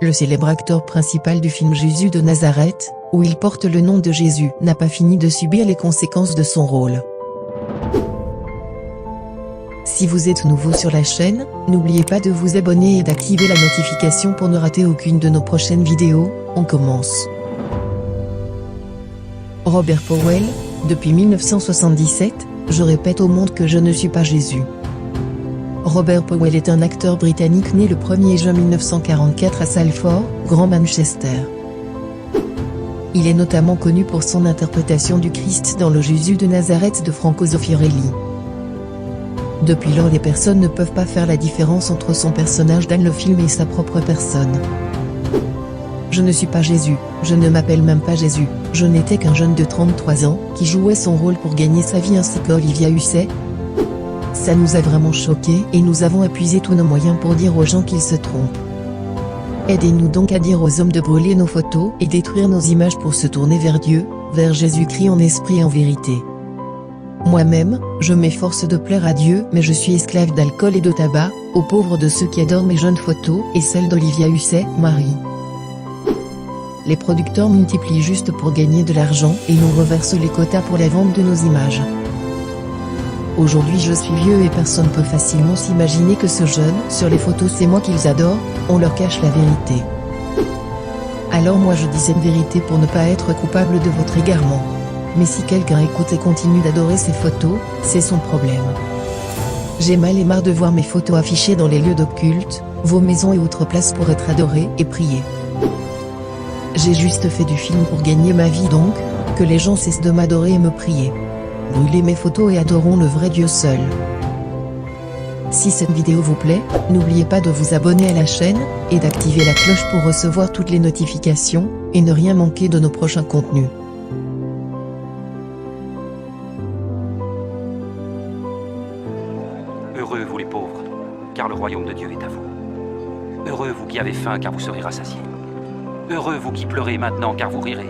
Le célèbre acteur principal du film Jésus de Nazareth, où il porte le nom de Jésus, n'a pas fini de subir les conséquences de son rôle. Si vous êtes nouveau sur la chaîne, n'oubliez pas de vous abonner et d'activer la notification pour ne rater aucune de nos prochaines vidéos. On commence. Robert Powell, depuis 1977, je répète au monde que je ne suis pas Jésus. Robert Powell est un acteur britannique né le 1er juin 1944 à Salford, Grand Manchester. Il est notamment connu pour son interprétation du Christ dans le Jésus de Nazareth de Franco Zeffirelli. Depuis lors, les personnes ne peuvent pas faire la différence entre son personnage dans le film et sa propre personne. Je ne suis pas Jésus, je ne m'appelle même pas Jésus, je n'étais qu'un jeune de 33 ans, qui jouait son rôle pour gagner sa vie ainsi qu'Olivia Hussey. Ça nous a vraiment choqués et nous avons épuisé tous nos moyens pour dire aux gens qu'ils se trompent. Aidez-nous donc à dire aux hommes de brûler nos photos et détruire nos images pour se tourner vers Dieu, vers Jésus-Christ en esprit et en vérité. Moi-même, je m'efforce de plaire à Dieu mais je suis esclave d'alcool et de tabac, aux pauvres de ceux qui adorent mes jeunes photos et celles d'Olivia Hussey, Marie. Les producteurs multiplient juste pour gagner de l'argent et nous reversent les quotas pour la vente de nos images. Aujourd'hui je suis vieux et personne peut facilement s'imaginer que ce jeune, sur les photos c'est moi qu'ils adorent, on leur cache la vérité. Alors moi je dis cette vérité pour ne pas être coupable de votre égarement. Mais si quelqu'un écoute et continue d'adorer ces photos, c'est son problème. J'ai mal et marre de voir mes photos affichées dans les lieux de culte, vos maisons et autres places pour être adorées et priées. J'ai juste fait du film pour gagner ma vie donc, que les gens cessent de m'adorer et me prier. Brûlez mes photos et adorons le vrai Dieu seul. Si cette vidéo vous plaît, n'oubliez pas de vous abonner à la chaîne, et d'activer la cloche pour recevoir toutes les notifications, et ne rien manquer de nos prochains contenus. Heureux vous les pauvres, car le royaume de Dieu est à vous. Heureux vous qui avez faim, car vous serez rassasiés. Heureux vous qui pleurez maintenant, car vous rirez.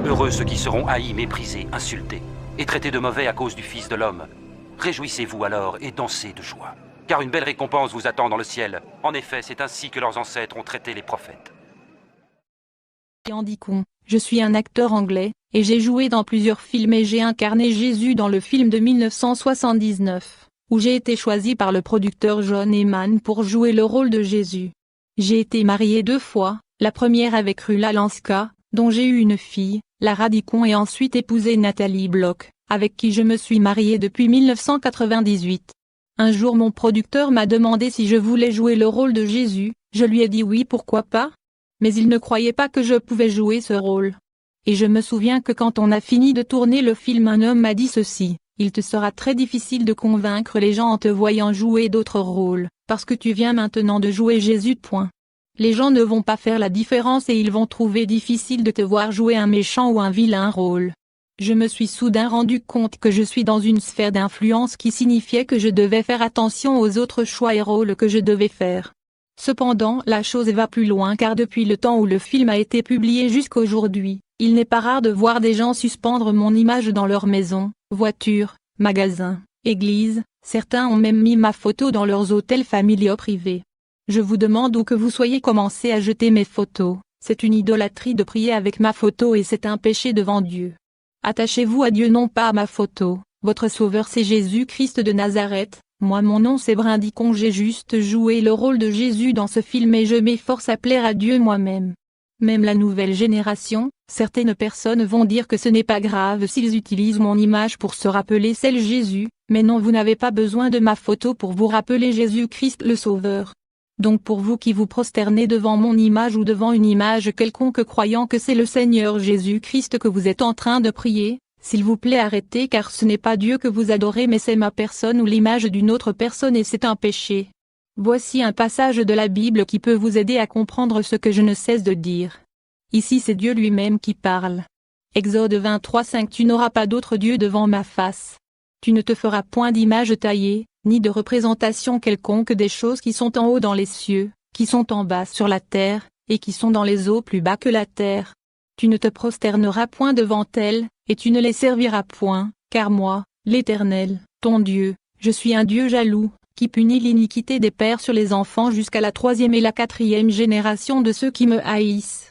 Heureux ceux qui seront haïs, méprisés, insultés, et traités de mauvais à cause du Fils de l'homme. Réjouissez-vous alors et dansez de joie, car une belle récompense vous attend dans le ciel. En effet, c'est ainsi que leurs ancêtres ont traité les prophètes. Andy Con, je suis un acteur anglais, et j'ai joué dans plusieurs films et j'ai incarné Jésus dans le film de 1979, où j'ai été choisi par le producteur John Heyman pour jouer le rôle de Jésus. J'ai été mariée 2 fois, la première avec Rula Lanska, dont j'ai eu une fille, Lara Dicon, et ensuite épousé Nathalie Bloch, avec qui je me suis mariée depuis 1998. Un jour mon producteur m'a demandé si je voulais jouer le rôle de Jésus, je lui ai dit oui, pourquoi pas. Mais il ne croyait pas que je pouvais jouer ce rôle. Et je me souviens que quand on a fini de tourner le film, un homme m'a dit ceci: il te sera très difficile de convaincre les gens en te voyant jouer d'autres rôles, parce que tu viens maintenant de jouer Jésus. Les gens ne vont pas faire la différence et ils vont trouver difficile de te voir jouer un méchant ou un vilain rôle. Je me suis soudain rendu compte que je suis dans une sphère d'influence qui signifiait que je devais faire attention aux autres choix et rôles que je devais faire. Cependant, la chose va plus loin car depuis le temps où le film a été publié jusqu'à aujourd'hui, il n'est pas rare de voir des gens suspendre mon image dans leur maison, voiture, magasin, église, certains ont même mis ma photo dans leurs hôtels familiaux privés. Je vous demande où que vous soyez, commencez à jeter mes photos, c'est une idolâtrie de prier avec ma photo et c'est un péché devant Dieu. Attachez-vous à Dieu, non pas à ma photo. Votre sauveur c'est Jésus-Christ de Nazareth. Moi mon nom c'est Andy Con, j'ai juste joué le rôle de Jésus dans ce film et je m'efforce à plaire à Dieu moi-même. Même la nouvelle génération, certaines personnes vont dire que ce n'est pas grave s'ils utilisent mon image pour se rappeler celle Jésus, mais non, vous n'avez pas besoin de ma photo pour vous rappeler Jésus-Christ le Sauveur. Donc pour vous qui vous prosternez devant mon image ou devant une image quelconque croyant que c'est le Seigneur Jésus-Christ que vous êtes en train de prier, s'il vous plaît arrêtez car ce n'est pas Dieu que vous adorez mais c'est ma personne ou l'image d'une autre personne et c'est un péché. Voici un passage de la Bible qui peut vous aider à comprendre ce que je ne cesse de dire. Ici c'est Dieu lui-même qui parle. Exode 23:5 Tu n'auras pas d'autre Dieu devant ma face. Tu ne te feras point d'image taillée, ni de représentation quelconque des choses qui sont en haut dans les cieux, qui sont en bas sur la terre, et qui sont dans les eaux plus bas que la terre. Tu ne te prosterneras point devant elles, et tu ne les serviras point, car moi, l'Éternel, ton Dieu, je suis un Dieu jaloux, qui punit l'iniquité des pères sur les enfants jusqu'à la 3e et la 4e génération de ceux qui me haïssent.